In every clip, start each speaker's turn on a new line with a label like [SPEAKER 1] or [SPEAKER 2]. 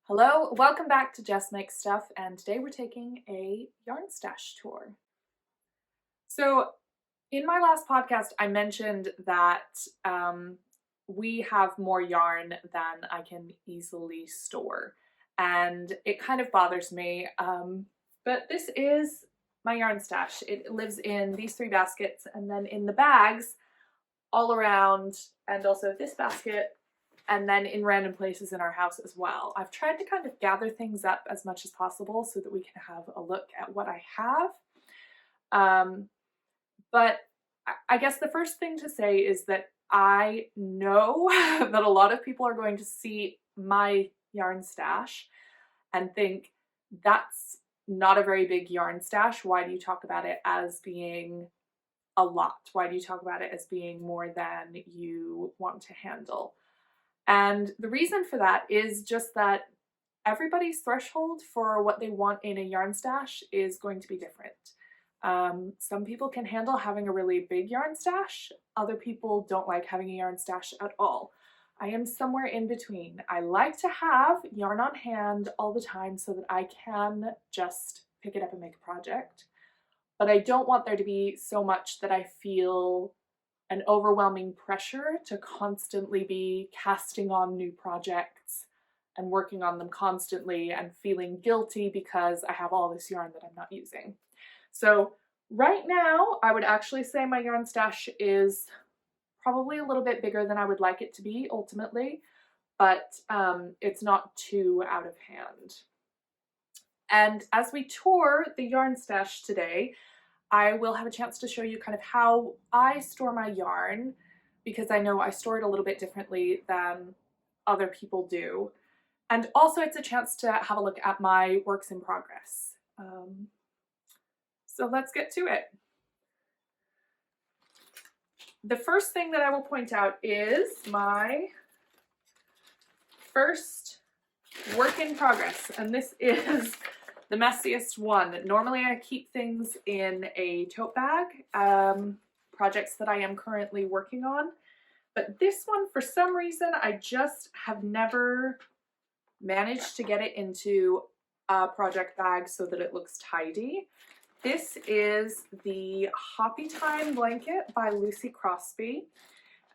[SPEAKER 1] Hello, welcome back to Just Make Stuff, and today we're taking a yarn stash tour. So, in my last podcast, I mentioned that we have more yarn than I can easily store, and it kind of bothers me. But this is my yarn stash. It lives in these three baskets, and then in the bags all around, and also this basket, and then in random places in our house as well. I've tried to kind of gather things up as much as possible so that we can have a look at what I have. But I guess the first thing to say is that I know that a lot of people are going to see my yarn stash and think, that's not a very big yarn stash. Why do you talk about it as being a lot? Why do you talk about it as being more than you want to handle? And the reason for that is just that everybody's threshold for what they want in a yarn stash is going to be different. Some people can handle having a really big yarn stash. Other people don't like having a yarn stash at all. I am somewhere in between. I like to have yarn on hand all the time so that I can just pick it up and make a project. But I don't want there to be so much that I feel an overwhelming pressure to constantly be casting on new projects and working on them constantly and feeling guilty because I have all this yarn that I'm not using. So right now, I would actually say my yarn stash is probably a little bit bigger than I would like it to be ultimately, but it's not too out of hand. And as we tour the yarn stash today, I will have a chance to show you kind of how I store my yarn, because I know I store it a little bit differently than other people do. And also it's a chance to have a look at my works in progress. So let's get to it. The first thing that I will point out is my first work in progress, and this is the messiest one. Normally I keep things in a tote bag, projects that I am currently working on, but this one, for some reason, I just have never managed to get it into a project bag so that it looks tidy. This is the Hoppy Time blanket by Lucy Crosby,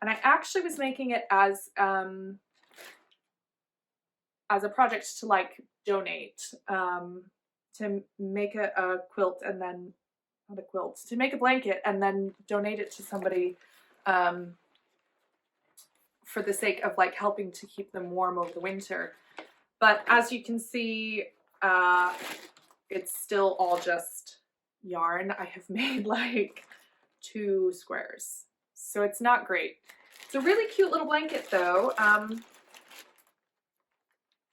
[SPEAKER 1] and I actually was making it as a project to like donate, to make a quilt, and then, not a quilt, to make a blanket and then donate it to somebody for the sake of like helping to keep them warm over the winter. But as you can see, it's still all just yarn. I have made like 2 squares, so it's not great. It's a really cute little blanket though.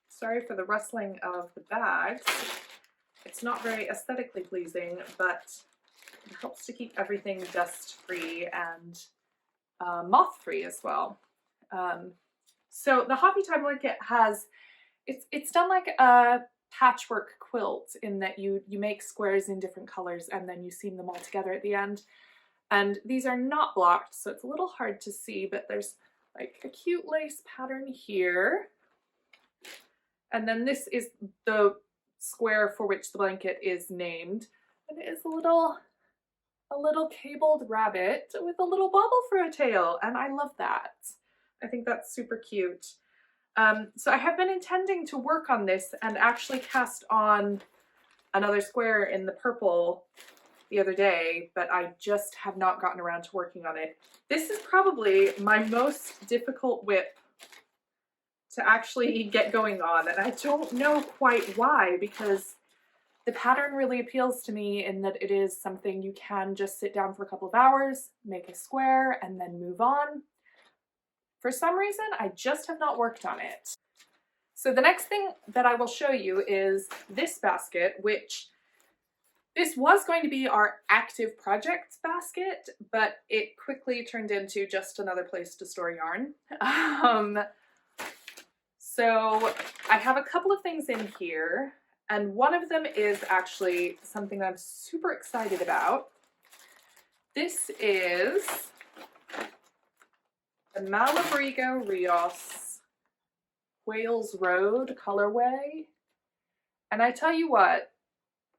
[SPEAKER 1] Sorry for the rustling of the bags. It's not very aesthetically pleasing, but it helps to keep everything dust-free and moth-free as well. So the Hoppy Time blanket has, it's done like a patchwork quilt in that you make squares in different colors and then you seam them all together at the end. And these are not blocked, so it's a little hard to see, but there's like a cute lace pattern here. And then this is the square for which the blanket is named. And it is a little cabled rabbit with a little bobble for a tail, and I love that. I think that's super cute. So I have been intending to work on this and actually cast on another square in the purple the other day, but I just have not gotten around to working on it. This is probably my most difficult whip to actually get going on, and I don't know quite why, because the pattern really appeals to me in that it is something you can just sit down for a couple of hours, make a square, and then move on. For some reason, I just have not worked on it. So the next thing that I will show you is this basket, which this was going to be our active projects basket, but it quickly turned into just another place to store yarn. So I have a couple of things in here, and one of them is actually something I'm super excited about. This is the Malabrigo Rios Wales Road colorway. And I tell you what,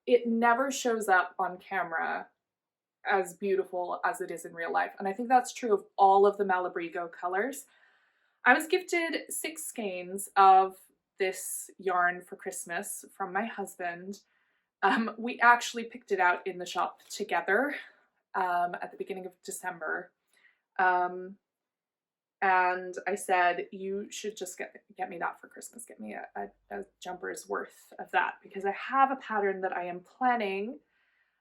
[SPEAKER 1] it never shows up on camera as beautiful as it is in real life. And I think that's true of all of the Malabrigo colors. I was gifted 6 skeins of this yarn for Christmas from my husband. We actually picked it out in the shop together at the beginning of December. And I said, you should just get me that for Christmas. Get me a jumper's worth of that, because I have a pattern that I am planning.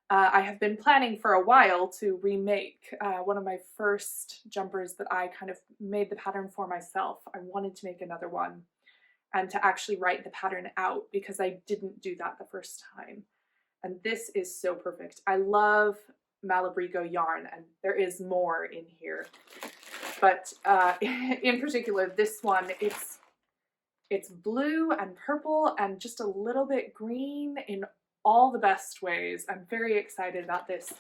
[SPEAKER 1] I have been planning for a while to remake one of my first jumpers that I kind of made the pattern for myself. I wanted to make another one and to actually write the pattern out, because I didn't do that the first time. And this is so perfect. I love Malabrigo yarn, and there is more in here. But in particular, this one, it's blue and purple and just a little bit green in all the best ways. I'm very excited about this,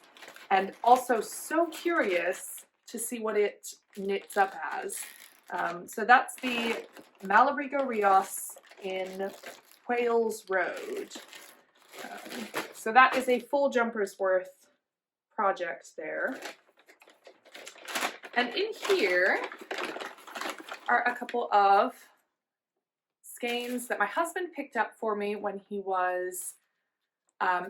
[SPEAKER 1] and also so curious to see what it knits up as. So that's the Malabrigo Rios in Wales Road. So that is a full jumper's worth project there. And in here are a couple of skeins that my husband picked up for me when he was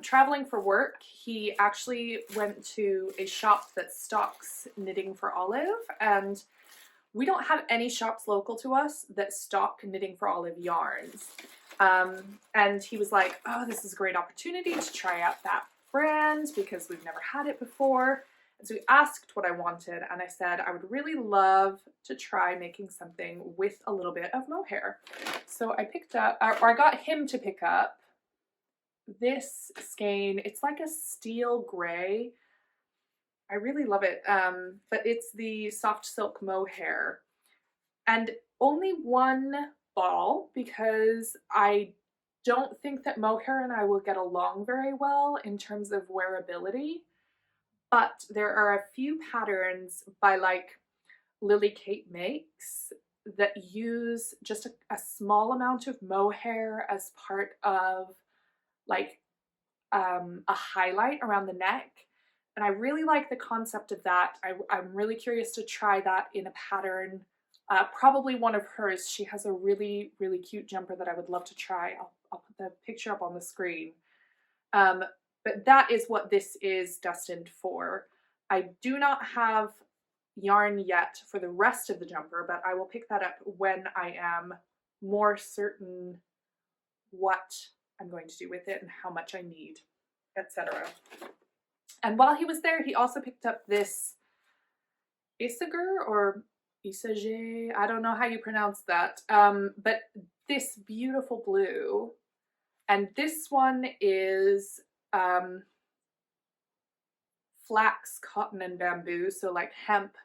[SPEAKER 1] traveling for work. He actually went to a shop that stocks knitting for Olive, and we don't have any shops local to us that stock knitting for Olive yarns. And he was like, oh, this is a great opportunity to try out that brand because we've never had it before. And so he asked what I wanted, and I said I would really love to try making something with a little bit of mohair. So I picked up, or I got him to pick up this skein. It's like a steel gray. I really love it, but it's the soft silk mohair. And only one ball, because I don't think that mohair and I will get along very well in terms of wearability. But there are a few patterns by like Lily Kate Makes that use just a small amount of mohair as part of like a highlight around the neck. And I really like the concept of that. I'm really curious to try that in a pattern, probably one of hers. She has a really, really cute jumper that I would love to try. I'll put the picture up on the screen. But that is what this is destined for. I do not have yarn yet for the rest of the jumper, but I will pick that up when I am more certain what I'm going to do with it and how much I need, etc. And while he was there, he also picked up this Isager or Isager, I don't know how you pronounce that, but this beautiful blue. And this one is flax, cotton, and bamboo, so like hemp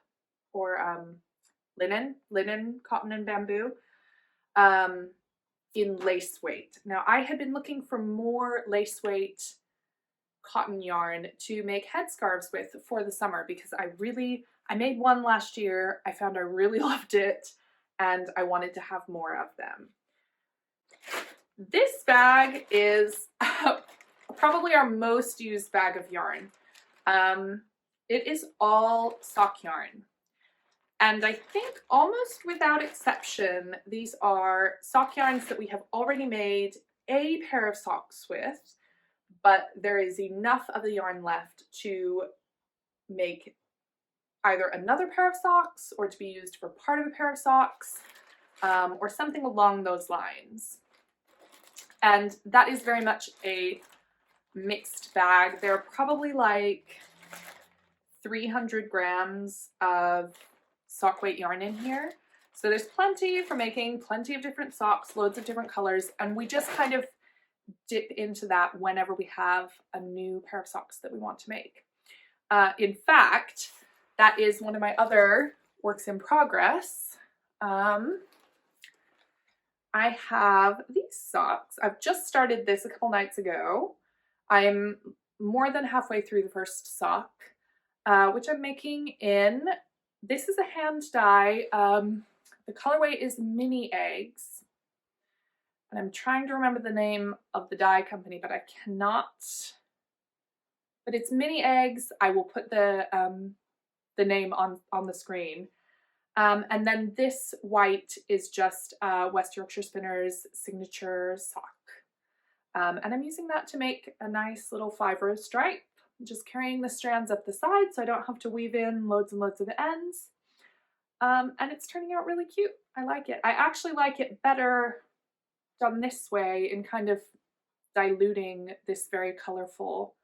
[SPEAKER 1] or linen, cotton, and bamboo in lace weight. Now I had been looking for more lace weight cotton yarn to make headscarves with for the summer, because I made one last year. I found I really loved it, and I wanted to have more of them. This bag is probably our most used bag of yarn. It is all sock yarn. And I think almost without exception, these are sock yarns that we have already made a pair of socks with, but there is enough of the yarn left to make either another pair of socks or to be used for part of a pair of socks, or something along those lines. And that is very much a mixed bag. There are probably like 300 grams of sock weight yarn in here. So there's plenty for making plenty of different socks, loads of different colors, and we just kind of dip into that whenever we have a new pair of socks that we want to make. In fact, that is one of my other works in progress. I have these socks. I've just started this a couple nights ago. I'm more than halfway through the first sock, which I'm making this is a hand dye. The colorway is Mini Eggs. And I'm trying to remember the name of the dye company, but I cannot. But it's Mini Eggs. I will put the name on the screen. And then this white is just West Yorkshire Spinners signature sock. And I'm using that to make a nice little 5-row stripe. I'm just carrying the strands up the side so I don't have to weave in loads and loads of ends. And it's turning out really cute. I like it. I actually like it better done this way in kind of diluting this very colorful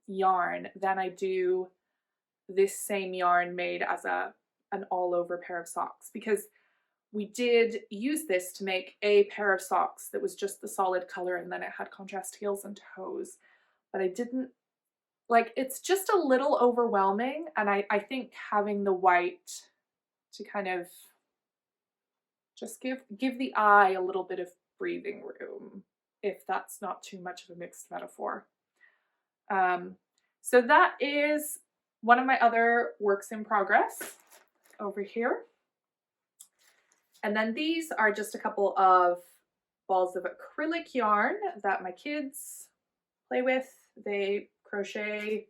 [SPEAKER 1] yarn than I do this same yarn made as an all-over pair of socks, because we did use this to make a pair of socks that was just the solid color and then it had contrast heels and toes, but I didn't like, it's just a little overwhelming, and I think having the white to kind of just give the eye a little bit of breathing room, if that's not too much of a mixed metaphor. So that is one of my other works in progress over here. And then these are just a couple of balls of acrylic yarn that my kids play with. They crochet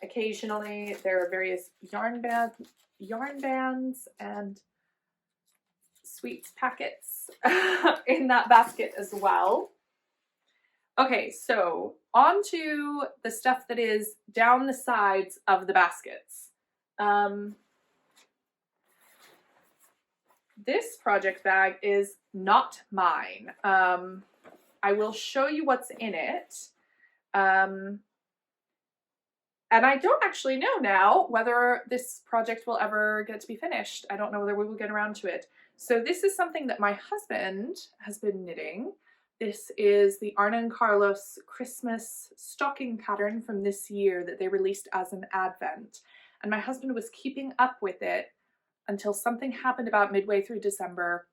[SPEAKER 1] occasionally. There are various yarn bands and sweets packets in that basket as well. Okay, so on to the stuff that is down the sides of the baskets. This project bag is not mine. I will show you what's in it. And I don't actually know now whether this project will ever get to be finished. I don't know whether we will get around to it. So this is something that my husband has been knitting. This is the Arna and Carlos Christmas stocking pattern from this year that they released as an advent. And my husband was keeping up with it until something happened about midway through December.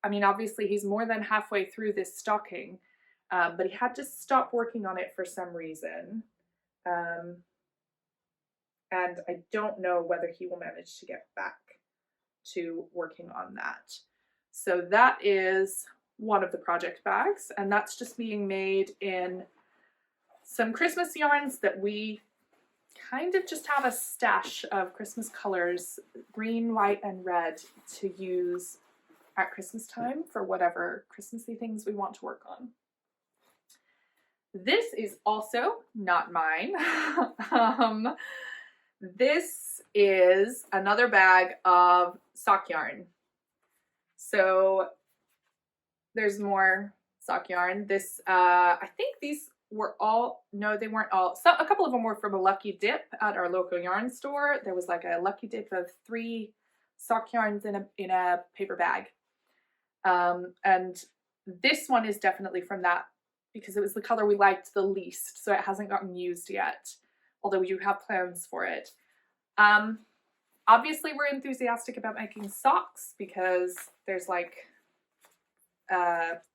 [SPEAKER 1] I mean, obviously he's more than halfway through this stocking, but he had to stop working on it for some reason. And I don't know whether he will manage to get back to working on that. So that is one of the project bags, and that's just being made in some Christmas yarns that we kind of just have a stash of Christmas colors, green, white, and red, to use at Christmas time for whatever Christmassy things we want to work on. This is also not mine. This is another bag of sock yarn. So there's more sock yarn. This, I think these were all, no, they weren't all. So a couple of them were from a Lucky Dip at our local yarn store. There was like a Lucky Dip of 3 sock yarns in a paper bag. And this one is definitely from that because it was the color we liked the least. So it hasn't gotten used yet, although we do have plans for it. Obviously we're enthusiastic about making socks because there's like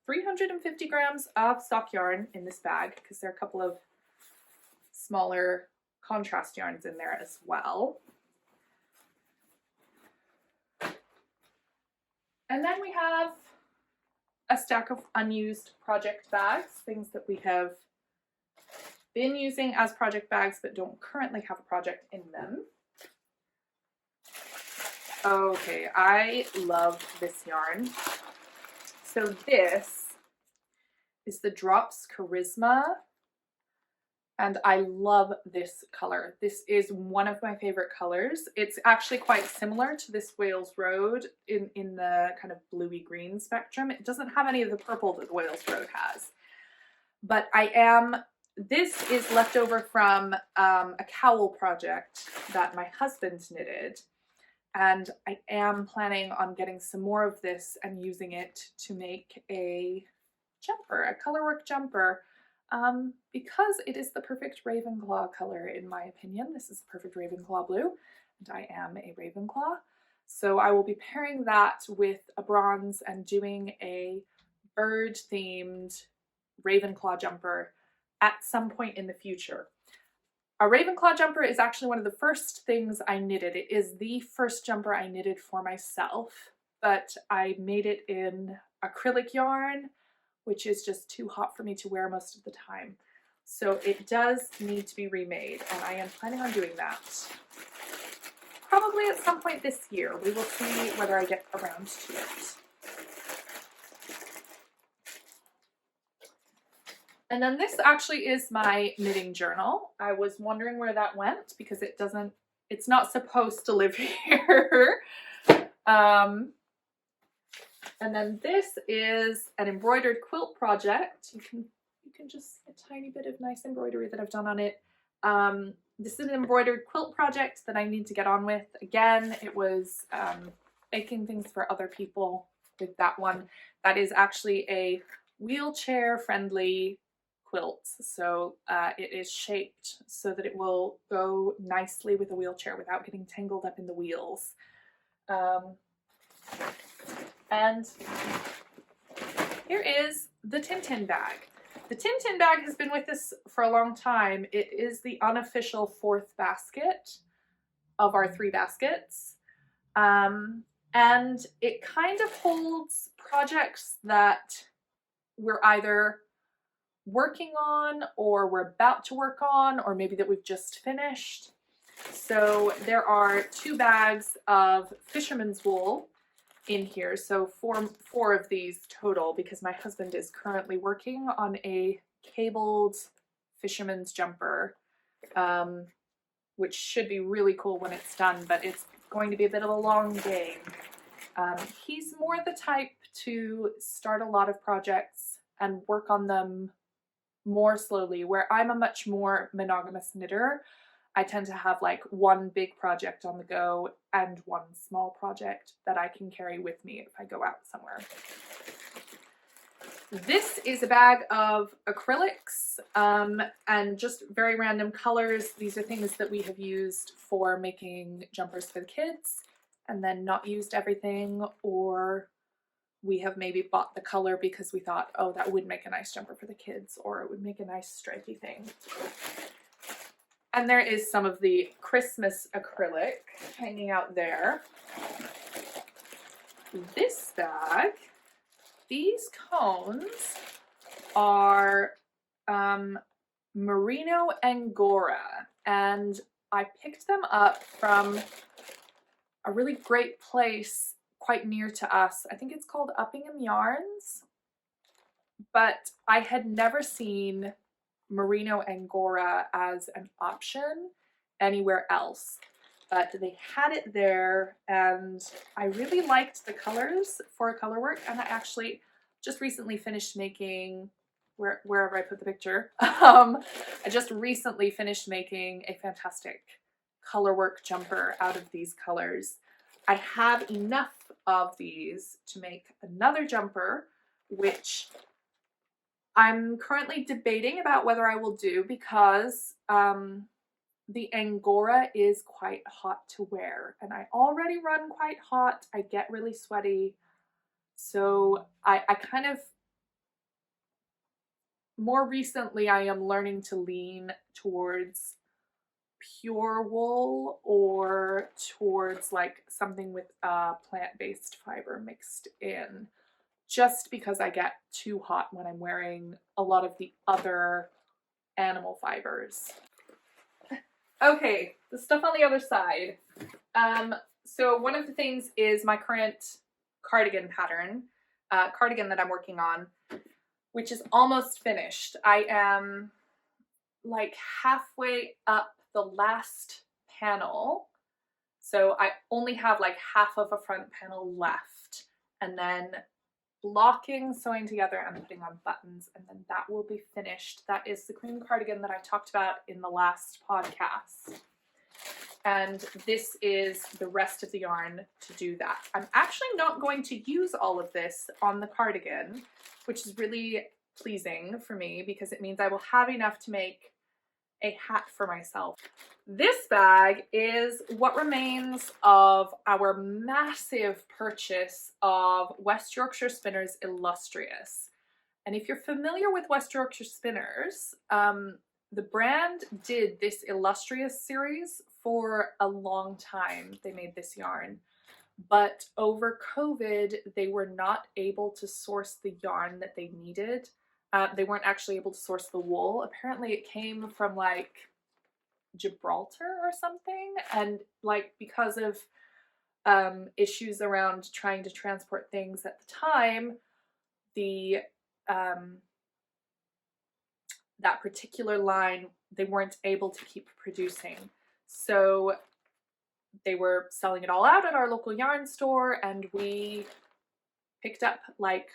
[SPEAKER 1] 350 grams of sock yarn in this bag because there are a couple of smaller contrast yarns in there as well. And then we have a stack of unused project bags, things that we have been using as project bags but don't currently have a project in them. Okay, I love this yarn. So this is the Drops Charisma, and I love this color. This is one of my favorite colors. It's actually quite similar to this Wales Road in the kind of bluey green spectrum. It doesn't have any of the purple that the Wales Road has. But this is left over from a cowl project that my husband knitted. And I am planning on getting some more of this and using it to make a jumper, a colorwork jumper, because it is the perfect Ravenclaw color in my opinion. This is the perfect Ravenclaw blue, and I am a Ravenclaw. So I will be pairing that with a bronze and doing a bird-themed Ravenclaw jumper at some point in the future. A Ravenclaw jumper is actually one of the first things I knitted. It is the first jumper I knitted for myself, but I made it in acrylic yarn, which is just too hot for me to wear most of the time. So it does need to be remade, and I am planning on doing that. Probably at some point this year. We will see whether I get around to it. And then this actually is my knitting journal. I was wondering where that went because it's not supposed to live here. And then this is an embroidered quilt project. You can just see a tiny bit of nice embroidery that I've done on it. This is an embroidered quilt project that I need to get on with. Again, it was making things for other people with that one. That is actually a wheelchair friendly quilt. So it is shaped so that it will go nicely with a wheelchair without getting tangled up in the wheels. And here is the Tintin bag. The Tintin bag has been with us for a long time. It is the unofficial 4th basket of our 3 baskets. And it kind of holds projects that we're either working on or we're about to work on, or maybe that we've just finished. So there are 2 bags of fisherman's wool in here, so four of these total, because my husband is currently working on a cabled fisherman's jumper, which should be really cool when it's done, but it's going to be a bit of a long game. He's more the type to start a lot of projects and work on them more slowly, where I'm a much more monogamous knitter. I tend to have like one big project on the go and one small project that I can carry with me if I go out somewhere. This is a bag of acrylics and just very random colors. These are things that we have used for making jumpers for the kids and then not used everything, or we have maybe bought the color because we thought, oh, that would make a nice jumper for the kids, or it would make a nice stripy thing. And there is some of the Christmas acrylic hanging out there. This bag, these cones are Merino Angora, and I picked them up from a really great place quite near to us. I think it's called Uppingham Yarns, but I had never seen Merino Angora as an option anywhere else, but they had it there, and I really liked the colors for color work. And I actually just recently finished making, wherever I put the picture, I just recently finished making a fantastic color work jumper out of these colors. I have enough of these to make another jumper, which I'm currently debating about whether I will do, because the Angora is quite hot to wear, and I already run quite hot. I get really sweaty. So I kind of, more recently, I am learning to lean towards pure wool or towards like something with plant-based fiber mixed in, just because I get too hot when I'm wearing a lot of the other animal fibers. Okay, the stuff on the other side. So one of the things is my current cardigan pattern, cardigan that I'm working on, which is almost finished. I am like halfway up the last panel. So I only have like half of a front panel left, and then blocking, sewing together, and putting on buttons, and then that will be finished. That is the cream cardigan that I talked about in the last podcast. And this is the rest of the yarn to do that. I'm actually not going to use all of this on the cardigan, which is really pleasing for me because it means I will have enough to make a hat for myself. This bag is what remains of our massive purchase of West Yorkshire Spinners Illustrious. And if you're familiar with West Yorkshire Spinners, the brand did this Illustrious series for a long time. They made this yarn. but over COVID, they were not able to source the yarn that they needed. They weren't actually able to source the wool. Apparently it came from like Gibraltar or something, and like because of issues around trying to transport things at the time, the that particular line, they weren't able to keep producing. So they were selling it all out at our local yarn store, and we picked up like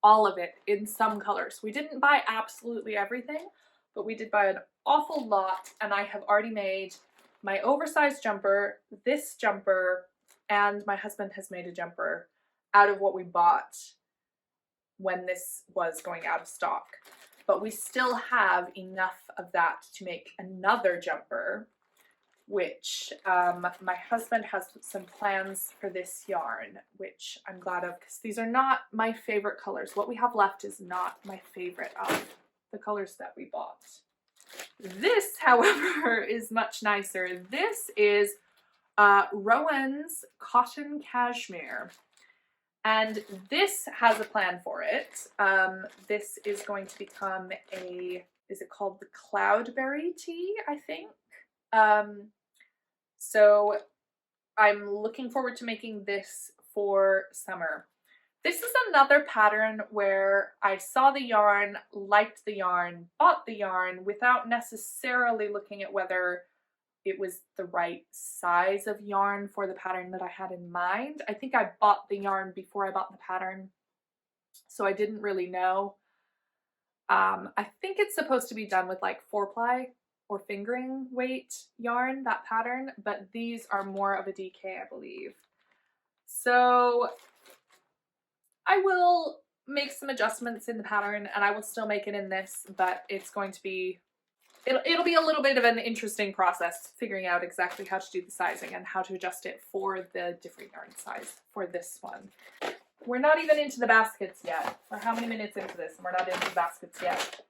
[SPEAKER 1] all of it in some colors. We didn't buy absolutely everything, but we did buy an awful lot, and I have already made my oversized jumper, this jumper, and my husband has made a jumper out of what we bought when this was going out of stock. But we still have enough of that to make another jumper, which my husband has some plans for this yarn, which I'm glad of, because these are not my favorite colors. What we have left is not my favorite of the colors that we bought. This, however, is much nicer. This is Rowan's Cotton Cashmere. And this has a plan for it. This is going to become a, is it called the Cloudberry Tea, I think? So I'm looking forward to making this for summer. This is another pattern where I saw the yarn, liked the yarn, bought the yarn without necessarily looking at whether it was the right size of yarn for the pattern that I had in mind. I think I bought the yarn before I bought the pattern, so I didn't really know. I think it's supposed to be done with like 4-ply or fingering weight yarn, that pattern, but these are more of a DK, I believe. So I will make some adjustments in the pattern, and I will still make it in this, but it's going to be, it'll be a little bit of an interesting process figuring out exactly how to do the sizing and how to adjust it for the different yarn size for this one. We're not even into the baskets yet. We're how many minutes into this and we're not into the baskets yet.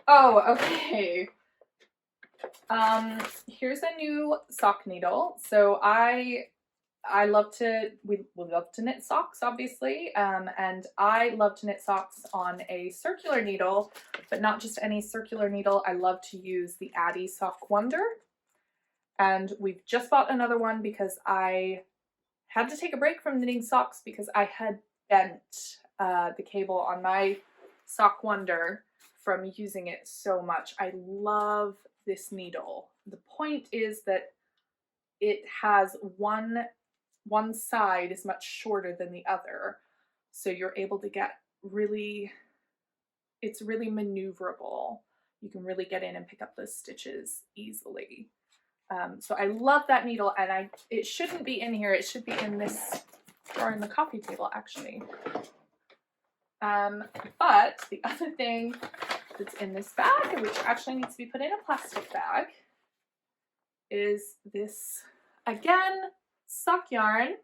[SPEAKER 1] Oh, okay. Here's a new sock needle. So we love to knit socks, obviously, and I love to knit socks on a circular needle, but not just any circular needle. I love to use the Addi Sock Wonder, and we've just bought another one because I had to take a break from knitting socks because I had bent the cable on my Sock Wonder from using it so much. I love this needle. The point is that it has one side is much shorter than the other, so you're able to get really, it's really maneuverable. You can really get in and pick up those stitches easily. So I love that needle, and it shouldn't be in here. It should be in this drawer in the coffee table, actually. But the other thing that's in this bag, which actually needs to be put in a plastic bag, is this, again, sock yarn.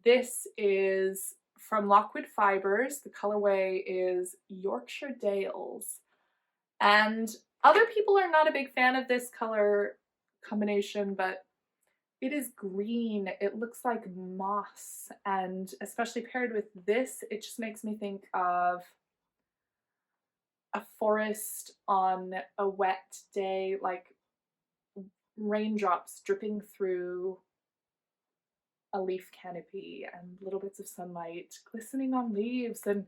[SPEAKER 1] This is from Lockwood Fibers. The colorway is Yorkshire Dales. And other people are not a big fan of this color combination, but it is green. It looks like moss, and especially paired with this, it just makes me think of a forest on a wet day, like raindrops dripping through a leaf canopy and little bits of sunlight glistening on leaves. And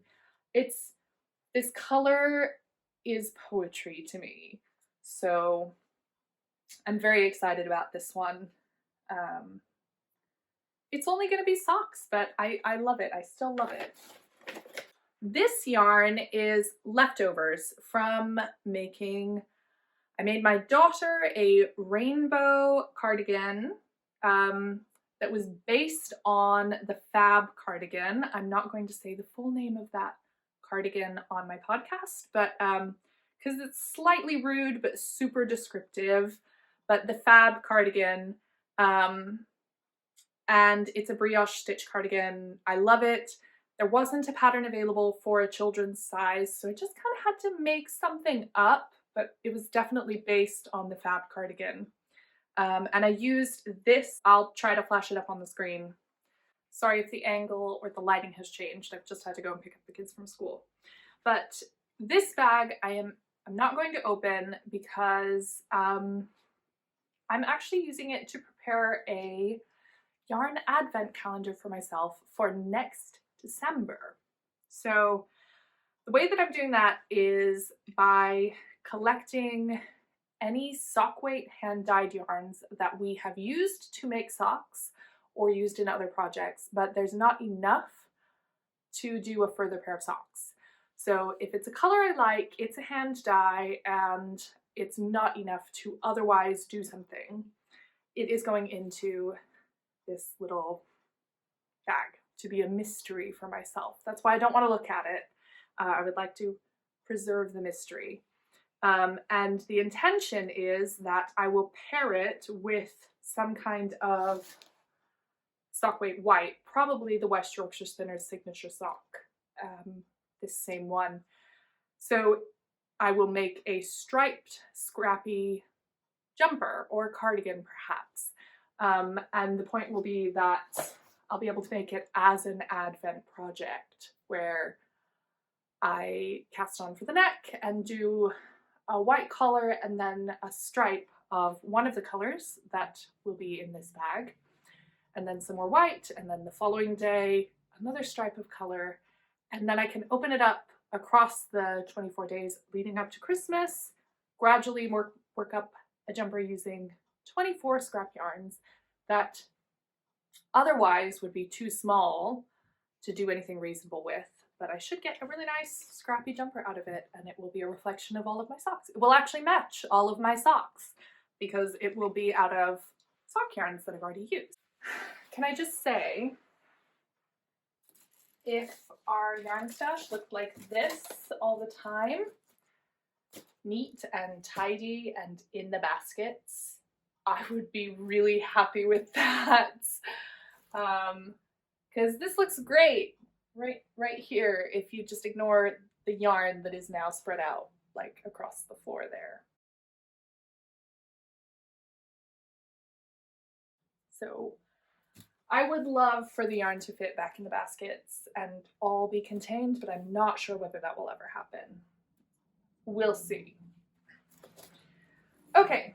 [SPEAKER 1] this color is poetry to me. So I'm very excited about this one. It's only going to be socks, but I love it. I still love it. This yarn is leftovers from making, I made my daughter a rainbow cardigan that was based on the Fab cardigan. I'm not going to say the full name of that cardigan on my podcast, but because it's slightly rude but super descriptive. But the Fab cardigan, and it's a brioche stitch cardigan. I love it. There wasn't a pattern available for a children's size, so I just kind of had to make something up, but it was definitely based on the Fab cardigan. And I used this, I'll try to flash it up on the screen. Sorry if the angle or the lighting has changed. I've just had to go and pick up the kids from school. But this bag I'm not going to open because I'm actually using it to prepare a yarn advent calendar for myself for next December. So the way that I'm doing that is by collecting any sock weight hand dyed yarns that we have used to make socks or used in other projects, but there's not enough to do a further pair of socks. So if it's a color I like, it's a hand dye, and it's not enough to otherwise do something, it is going into this little bag to be a mystery for myself. That's why I don't want to look at it. I would like to preserve the mystery. And the intention is that I will pair it with some kind of sock weight white, probably the West Yorkshire Spinners signature sock, this same one. So I will make a striped, scrappy jumper or cardigan perhaps. And the point will be that I'll be able to make it as an advent project where I cast on for the neck and do a white collar and then a stripe of one of the colors that will be in this bag, and then some more white, and then the following day another stripe of color, and then I can open it up across the 24 days leading up to Christmas, gradually work up a jumper using 24 scrap yarns that otherwise would be too small to do anything reasonable with. But I should get a really nice scrappy jumper out of it, and it will be a reflection of all of my socks. It will actually match all of my socks because it will be out of sock yarns that I've already used. Can I just say, if our yarn stash looked like this all the time, neat and tidy and in the baskets, I would be really happy with that. Because this looks great right here if you just ignore the yarn that is now spread out like across the floor there. So I would love for the yarn to fit back in the baskets and all be contained, but I'm not sure whether that will ever happen. We'll see. Okay,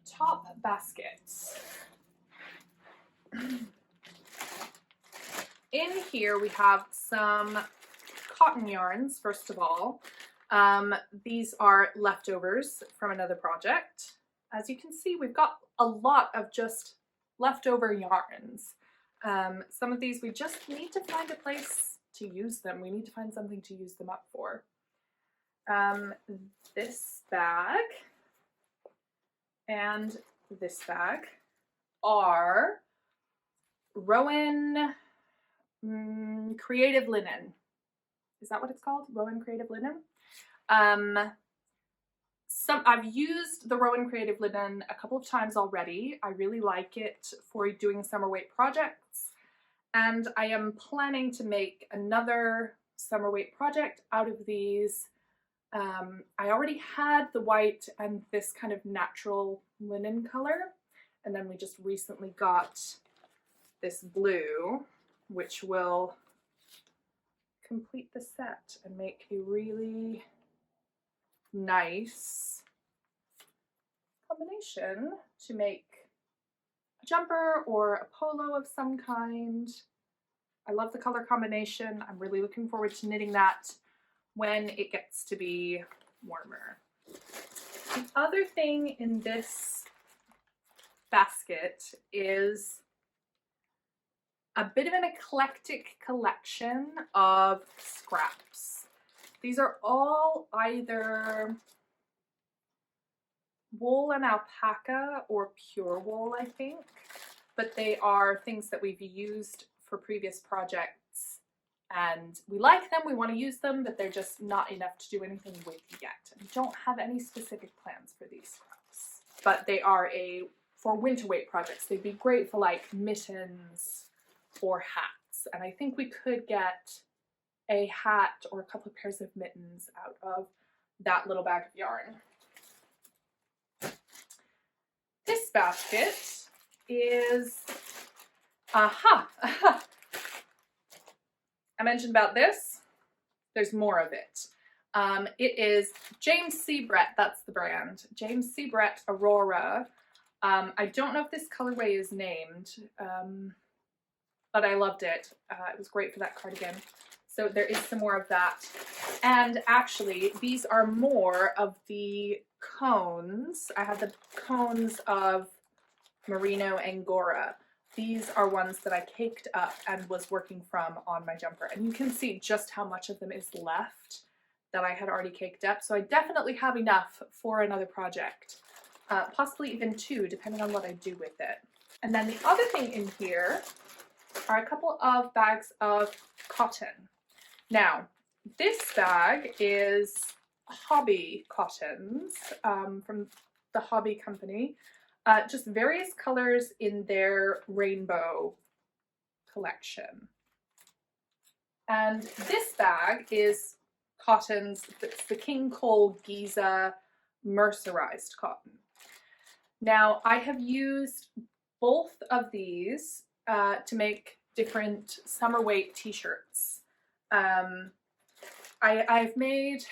[SPEAKER 1] top baskets. In here we have some cotton yarns, first of all. These are leftovers from another project. As you can see, we've got a lot of just leftover yarns. Some of these we just need to find a place to use them. We need to find something to use them up for. This bag and this bag are Rowan Creative Linen. Is that what it's called? Rowan Creative Linen? I've used the Rowan Creative Linen a couple of times already. I really like it for doing summer weight projects, and I am planning to make another summer weight project out of these. I already had the white and this kind of natural linen color, and then we just recently got this blue, which will complete the set and make a really nice combination to make a jumper or a polo of some kind. I love the color combination. I'm really looking forward to knitting that when it gets to be warmer. The other thing in this basket is a bit of an eclectic collection of scraps. These are all either wool and alpaca or pure wool, I think, but they are things that we've used for previous projects and we like them, we want to use them, but they're just not enough to do anything with yet. I don't have any specific plans for these scraps, but they are for winter weight projects. They'd be great for like mittens or hats, and I think we could get a hat or a couple of pairs of mittens out of that little bag of yarn. this basket is, aha, I mentioned about this. There's more of it. It is James C. Brett, that's the brand. James C. Brett Aurora. I don't know if this colorway is named, but I loved it. It was great for that cardigan. So there is some more of that. And actually, these are more of the cones. I have the cones of Merino Angora. These are ones that I caked up and was working from on my jumper. And you can see just how much of them is left that I had already caked up. So I definitely have enough for another project, possibly even two, depending on what I do with it. And then the other thing in here are a couple of bags of cotton. Now, this bag is Hobby Cottons from the Hobby Company. Just various colors in their rainbow collection. And this bag is cottons. It's the King Cole Giza mercerized cotton. Now, I have used both of these to make different summer weight t-shirts. I've made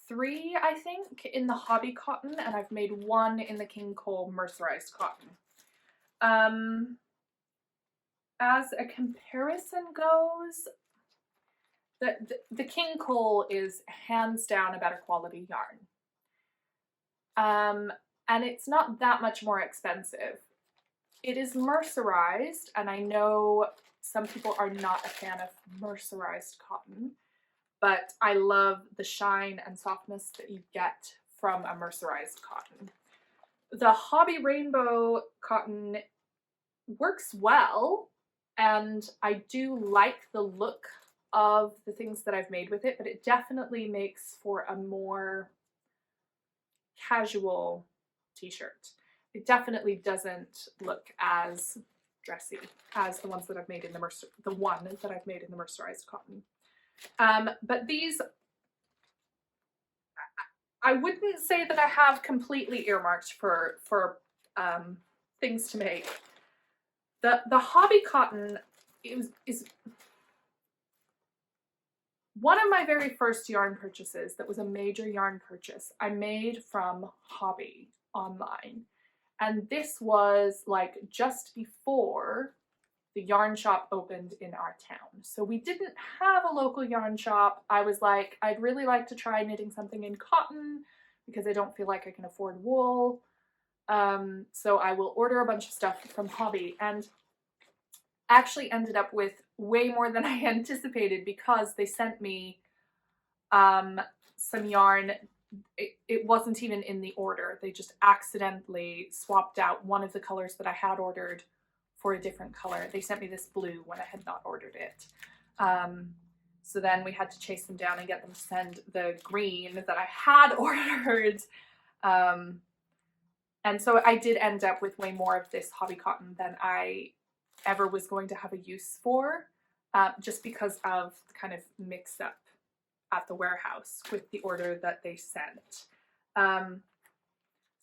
[SPEAKER 1] 3, I think, in the Hobby Cotton, and I've made 1 in the King Cole mercerized cotton. As a comparison goes, the King Cole is hands down a better quality yarn. And it's not that much more expensive. It is mercerized, and I know some people are not a fan of mercerized cotton, but I love the shine and softness that you get from a mercerized cotton. The Hobby Rainbow cotton works well, and I do like the look of the things that I've made with it, but it definitely makes for a more casual t-shirt. It definitely doesn't look as dressy as the ones that I've made in the one that I've made in the mercerized cotton. But these, I wouldn't say that I have completely earmarked for things to make. The Hobby Cotton is one of my very first yarn purchases that was a major yarn purchase I made from Hobby online. And this was like just before the yarn shop opened in our town. So we didn't have a local yarn shop. I was like, I'd really like to try knitting something in cotton because I don't feel like I can afford wool. So I will order a bunch of stuff from Hobby, and actually ended up with way more than I anticipated because they sent me some yarn. It wasn't even in the order. They just accidentally swapped out one of the colors that I had ordered for a different color. They sent me this blue when I had not ordered it. So then we had to chase them down and get them to send the green that I had ordered. And so I did end up with way more of this Hobby Cotton than I ever was going to have a use for, just because of the kind of mix-up at the warehouse with the order that they sent.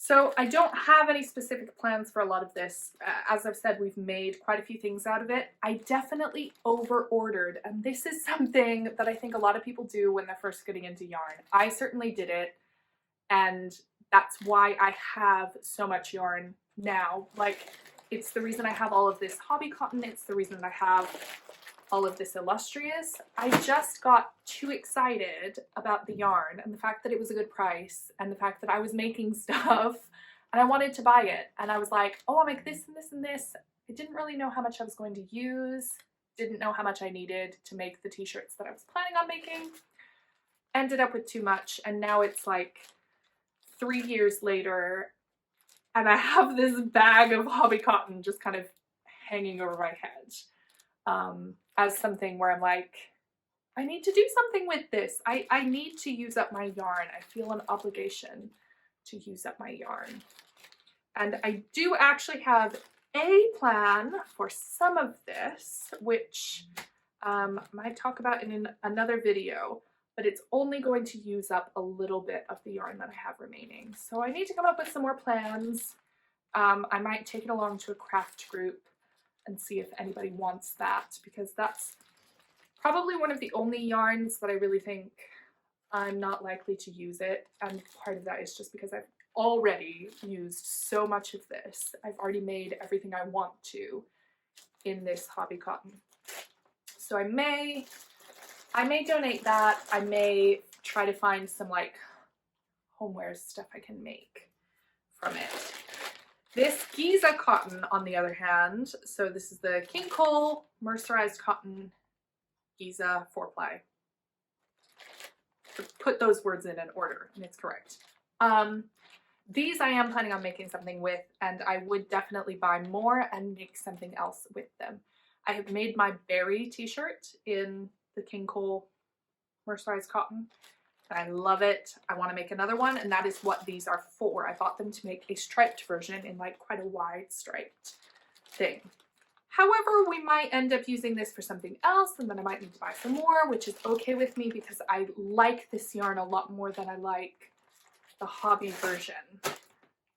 [SPEAKER 1] So I don't have any specific plans for a lot of this. As I've said, we've made quite a few things out of it. I definitely over-ordered, and this is something that I think a lot of people do when they're first getting into yarn. I certainly did it, and that's why I have so much yarn now. Like, it's the reason I have all of this Hobby Cotton. It's the reason I have all of this Illustrious. I just got too excited about the yarn and the fact that it was a good price and the fact that I was making stuff and I wanted to buy it. And I was like, oh, I'll make this and this and this. I didn't really know how much I was going to use. Didn't know how much I needed to make the t-shirts that I was planning on making. Ended up with too much, and now it's like 3 years later and I have this bag of Hobby Cotton just kind of hanging over my head. As something where I'm like, I need to do something with this. I need to use up my yarn. I feel an obligation to use up my yarn. And I do actually have a plan for some of this, which I might talk about in another video. but it's only going to use up a little bit of the yarn that I have remaining. So I need to come up with some more plans. I might take it along to a craft group and see if anybody wants that, because that's probably one of the only yarns that I really think I'm not likely to use it. And part of that is just because I've already used so much of this. I've already made everything I want to in this hobby cotton. So I may donate that. I may try to find some like homeware stuff I can make from it. This Giza cotton, on the other hand, so this is the King Cole mercerized cotton Giza 4-ply. Put those words in order and it's correct. These I am planning on making something with, and I would definitely buy more and make something else with them. I have made my berry t-shirt in the King Cole mercerized cotton. I love it. I want to make another one, and that is what these are for. I bought them to make a striped version in like quite a wide striped thing. However, we might end up using this for something else, and then I might need to buy some more, which is okay with me because I like this yarn a lot more than I like the hobby version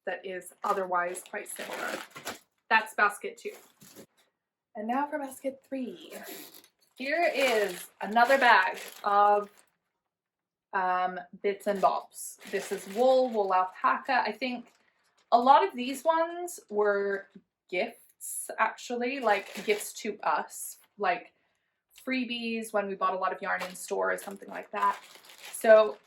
[SPEAKER 1] that is otherwise quite similar. That's basket 2. And now for basket 3. Here is another bag of bits and bobs. This is wool alpaca. I think a lot of these ones were gifts, actually, like gifts to us, like freebies when we bought a lot of yarn in store or something like that. So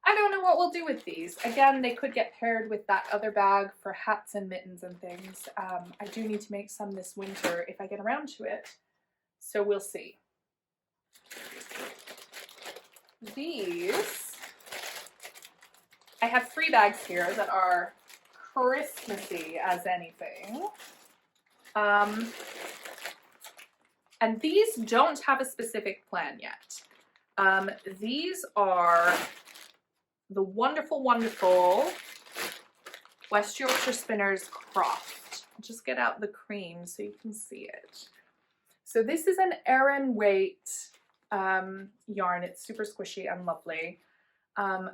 [SPEAKER 1] I don't know what we'll do with these. Again, they could get paired with that other bag for hats and mittens and things. I do need to make some this winter if I get around to it. So we'll see. These, I have 3 bags here that are Christmassy as anything. And these don't have a specific plan yet. These are the wonderful, wonderful West Yorkshire Spinners Croft. I'll just get out the cream so you can see it. So this is an Aran weight yarn. It's super squishy and lovely.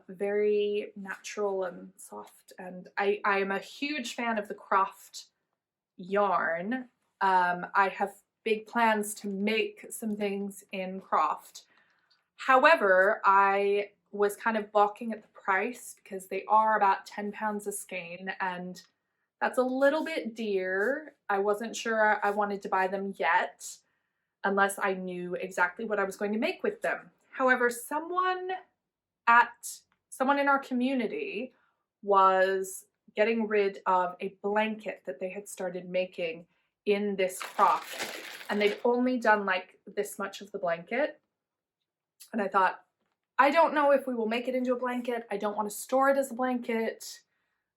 [SPEAKER 1] Very natural and soft, and I am a huge fan of the Croft yarn. I have big plans to make some things in Croft. However, I was kind of balking at the price because they are about £10 a skein, and that's a little bit dear. I wasn't sure I wanted to buy them yet unless I knew exactly what I was going to make with them. However, someone in our community was getting rid of a blanket that they had started making in this Croft, and they'd only done like this much of the blanket. And I thought, I don't know if we will make it into a blanket. I don't want to store it as a blanket.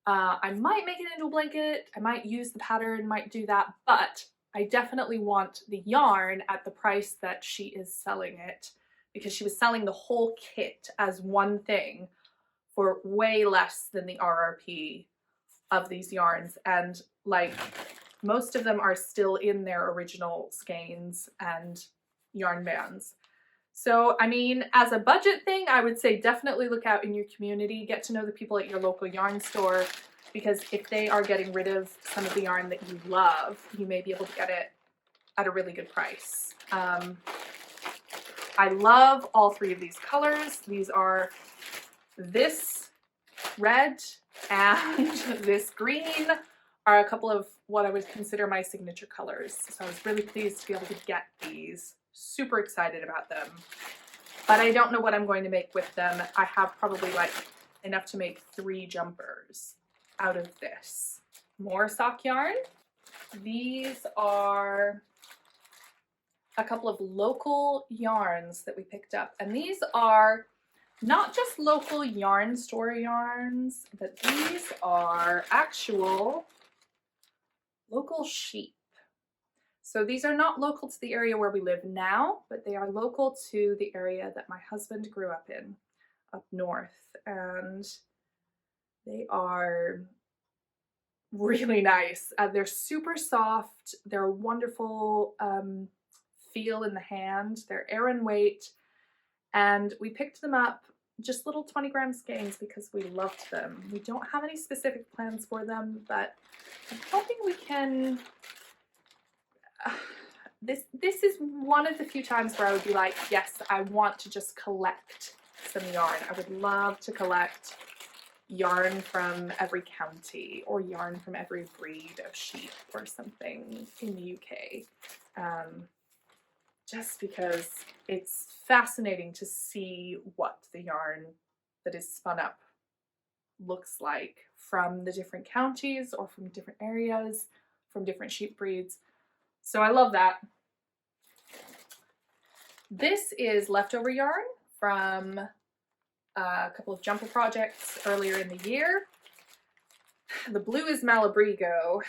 [SPEAKER 1] I might make it into a blanket. I might use the pattern, might do that, but I definitely want the yarn at the price that she is selling it, because she was selling the whole kit as one thing for way less than the RRP of these yarns. And like most of them are still in their original skeins and yarn bands. So, I mean, as a budget thing, I would say definitely look out in your community, get to know the people at your local yarn store, because if they are getting rid of some of the yarn that you love, you may be able to get it at a really good price. I love all 3 of these colors. These are this red and this green are a couple of what I would consider my signature colors. So I was really pleased to be able to get these. Super excited about them, but I don't know what I'm going to make with them. I have probably like enough to make 3 jumpers out of this. More sock yarn. These are a couple of local yarns that we picked up, and these are not just local yarn store yarns, but these are actual local sheep. So these are not local to the area where we live now, but they are local to the area that my husband grew up in, up north. And they are really nice. They're super soft. They're a wonderful feel in the hand. They're Aran weight. and we picked them up, just little 20-gram skeins, because we loved them. We don't have any specific plans for them, but I'm hoping we can. This is one of the few times where I would be like, yes, I want to just collect some yarn. I would love to collect yarn from every county or yarn from every breed of sheep or something in the UK. Just because it's fascinating to see what the yarn that is spun up looks like from the different counties or from different areas, from different sheep breeds. So I love that. This is leftover yarn from a couple of jumper projects earlier in the year. The blue is Malabrigo,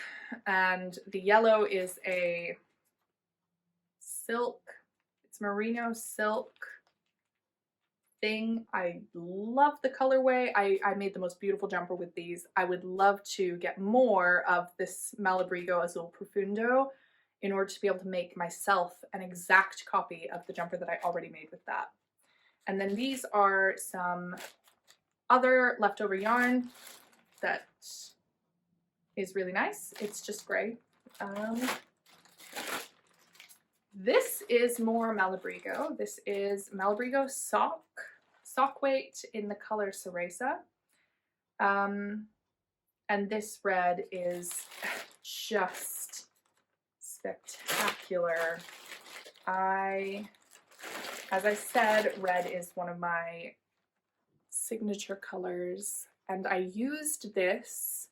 [SPEAKER 1] and the yellow is a silk, it's merino silk thing. I love the colorway. I made the most beautiful jumper with these. I would love to get more of this Malabrigo Azul Profundo in order to be able to make myself an exact copy of the jumper that I already made with that. And then these are some other leftover yarn that is really nice. It's just gray. This is more Malabrigo. This is Malabrigo sock weight in the color Cereza. And this red is just spectacular. As I said, red is one of my signature colors, and I used this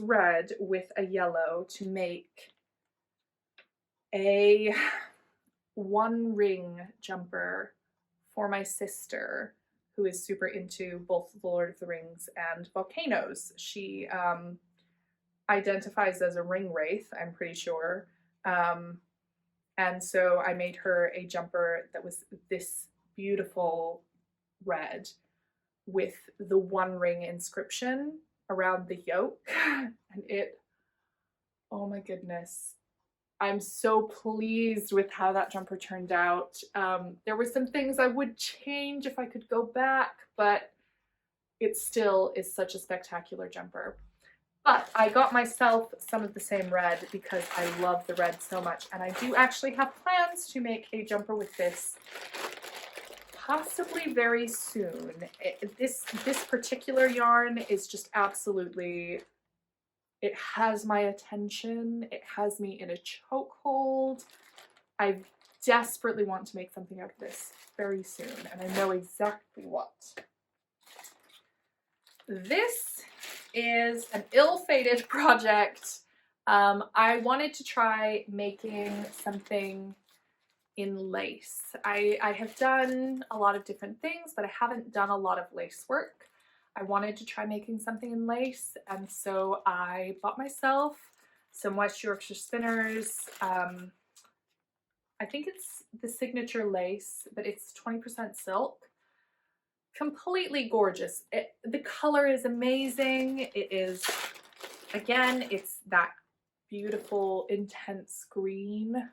[SPEAKER 1] red with a yellow to make a one ring jumper for my sister, who is super into both The Lord of the Rings and volcanoes. She identifies as a ring wraith, I'm pretty sure. And so I made her a jumper that was this beautiful red with the one ring inscription around the yoke. And it, oh my goodness, I'm so pleased with how that jumper turned out. There were some things I would change if I could go back, but it still is such a spectacular jumper. But I got myself some of the same red because I love the red so much, and I do actually have plans to make a jumper with this possibly very soon. This particular yarn is just absolutely, it has my attention. It has me in a chokehold. I desperately want to make something out of this very soon, and I know exactly what. This is an ill-fated project. I wanted to try making something in lace. I have done a lot of different things, but I haven't done a lot of lace work. I wanted to try making something in lace, and so I bought myself some West Yorkshire spinners. I think it's the signature lace, but it's 20% silk. Completely gorgeous. The color is amazing. It is, again, it's that beautiful intense green.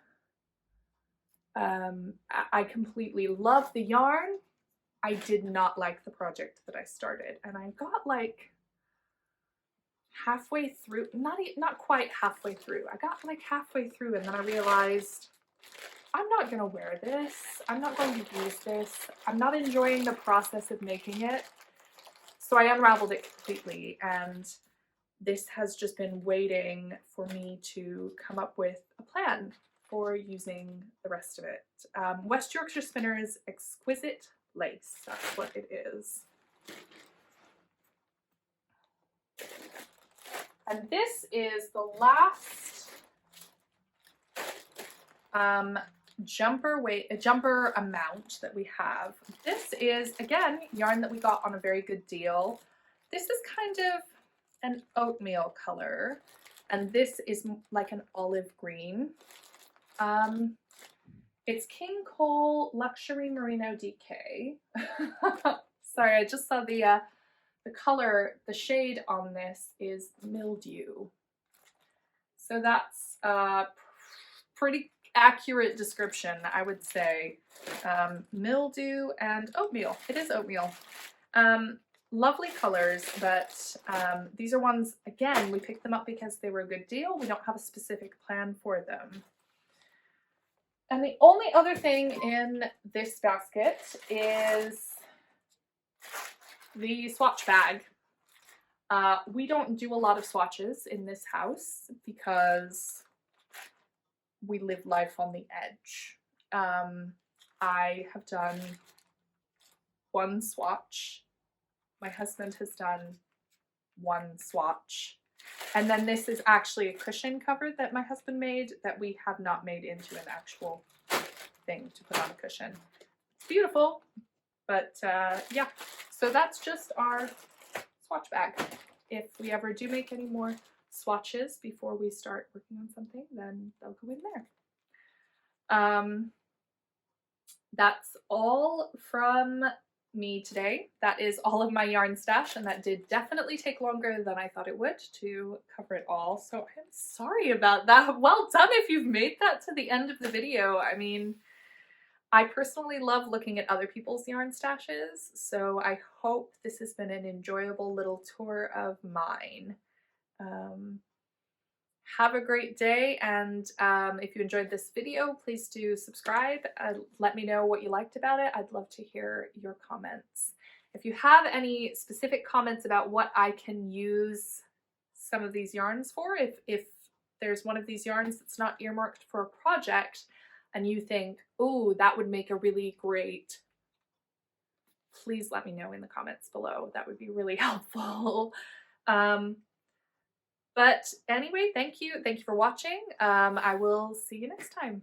[SPEAKER 1] I completely love the yarn. I did not like the project that I started, and I got like halfway through, not quite halfway through. I got like halfway through, and then I realized I'm not gonna wear this. I'm not going to use this. I'm not enjoying the process of making it. So I unraveled it completely, and this has just been waiting for me to come up with a plan for using the rest of it. West Yorkshire Spinners Exquisite Lace, that's what it is. And this is the last jumper amount that we have. This is, again, yarn that we got on a very good deal. This is kind of an oatmeal color, and this is like an olive green. It's King Cole Luxury Merino DK. Sorry, I just saw the color, the shade on this is mildew. So that's pretty accurate description, I would say. Mildew and oatmeal. It is oatmeal. Lovely colors, but these are ones, again, we picked them up because they were a good deal. We don't have a specific plan for them. And the only other thing in this basket is the swatch bag. We don't do a lot of swatches in this house because we live life on the edge. I have done one swatch. My husband has done one swatch. And then this is actually a cushion cover that my husband made that we have not made into an actual thing to put on a cushion. It's beautiful, but yeah. So that's just our swatch bag. If we ever do make any more swatches before we start working on something, then they'll go in there. That's all from me today. That is all of my yarn stash, and that did definitely take longer than I thought it would to cover it all, so I'm sorry about that. Well done if you've made that to the end of the video. I mean, I personally love looking at other people's yarn stashes, so I hope this has been an enjoyable little tour of mine. Have a great day, and if you enjoyed this video, please do subscribe. Let me know what you liked about it. I'd love to hear your comments. If you have any specific comments about what I can use some of these yarns for, if there's one of these yarns that's not earmarked for a project and you think, oh, that would make a really great, please let me know in the comments below. That would be really helpful. But anyway, thank you for watching. I will see you next time.